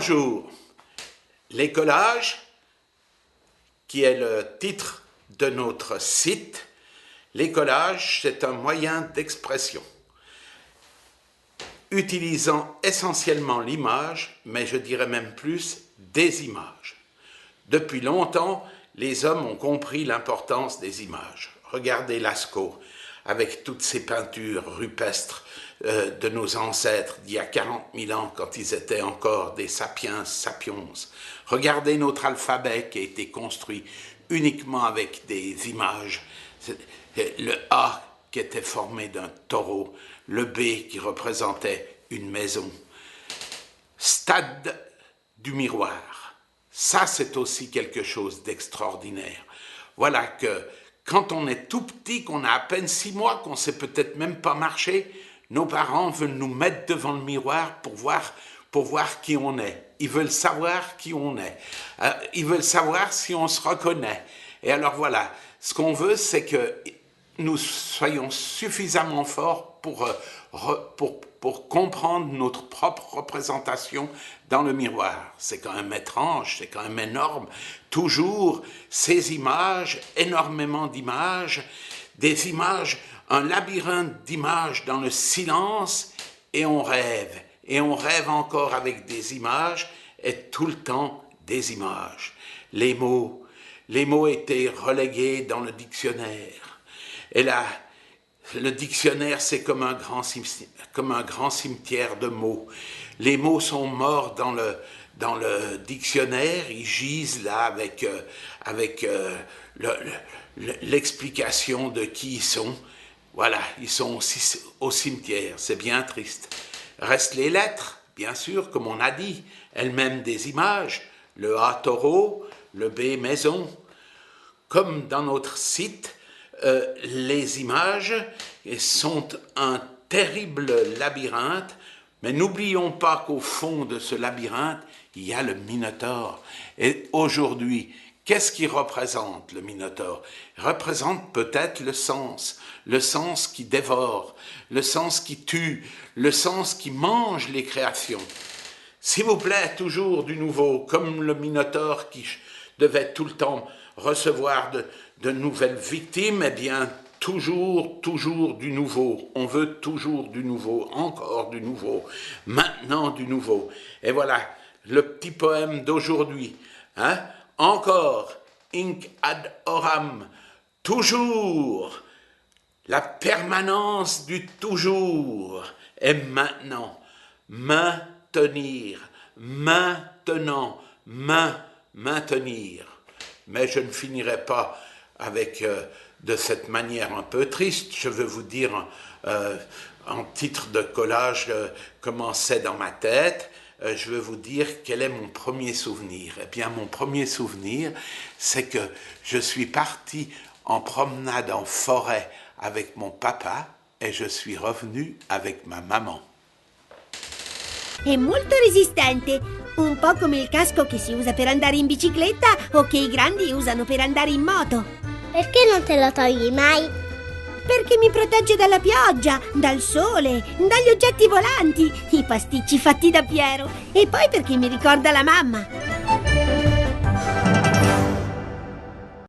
Bonjour. Les collages, qui est le titre de notre site, les collages, c'est un moyen d'expression utilisant essentiellement l'image, mais je dirais même plus des images. Depuis longtemps, les hommes ont compris l'importance des images. Regardez Lascaux, avec toutes ces peintures rupestres de nos ancêtres d'il y a 40 000 ans, quand ils étaient encore des sapiens sapiens. Regardez notre alphabet qui a été construit uniquement avec des images. Le A qui était formé d'un taureau, le B qui représentait une maison. Stade du miroir. Ça, c'est aussi quelque chose d'extraordinaire. Voilà que quand on est tout petit, qu'on a à peine 6 mois, qu'on ne sait peut-être même pas marcher, nos parents veulent nous mettre devant le miroir pour voir qui on est. Ils veulent savoir qui on est. Ils veulent savoir si on se reconnaît. Et alors voilà, ce qu'on veut, c'est que nous soyons suffisamment forts pour comprendre notre propre représentation dans le miroir. C'est quand même étrange, c'est quand même énorme. Toujours ces images, énormément d'images, des images, un labyrinthe d'images dans le silence, et on rêve. Et on rêve encore avec des images, et tout le temps des images. Les mots étaient relégués dans le dictionnaire. Et là, le dictionnaire, c'est comme un grand cimetière de mots. Les mots sont morts dans le dictionnaire, ils gisent là avec l'explication de qui ils sont. Voilà, ils sont aussi au cimetière, c'est bien triste. Restent les lettres, bien sûr, comme on a dit, elles-mêmes des images. Le A taureau, le B maison. Comme dans notre site, les images sont un terrible labyrinthe, mais n'oublions pas qu'au fond de ce labyrinthe, il y a le Minotaure. Et aujourd'hui, qu'est-ce qui représente le Minotaure? Il représente peut-être le sens qui dévore, le sens qui tue, le sens qui mange les créations. S'il vous plaît, toujours du nouveau, comme le Minotaure qui devait tout le temps recevoir de nouvelles victimes, eh bien, toujours du nouveau. On veut toujours du nouveau, encore du nouveau, maintenant du nouveau. Et voilà, le petit poème d'aujourd'hui. Hein? Encore, hinc ad horam, toujours, la permanence du toujours. Et maintenant, maintenir, maintenant, maintenir. Mais je ne finirai pas avec de cette manière un peu triste. Je veux vous dire en titre de collage comment c'est dans ma tête. Je veux vous dire quel est mon premier souvenir. Eh bien, mon premier souvenir, c'est que je suis parti en promenade en forêt avec mon papa et je suis revenu avec ma maman. È molto resistente, un po' come il casco che si usa per andare in bicicletta o che i grandi usano per andare in moto. Perché non te lo togli mai? Perché mi protegge dalla pioggia, dal sole, dagli oggetti volanti, i pasticci fatti da Piero, e poi perché mi ricorda la mamma.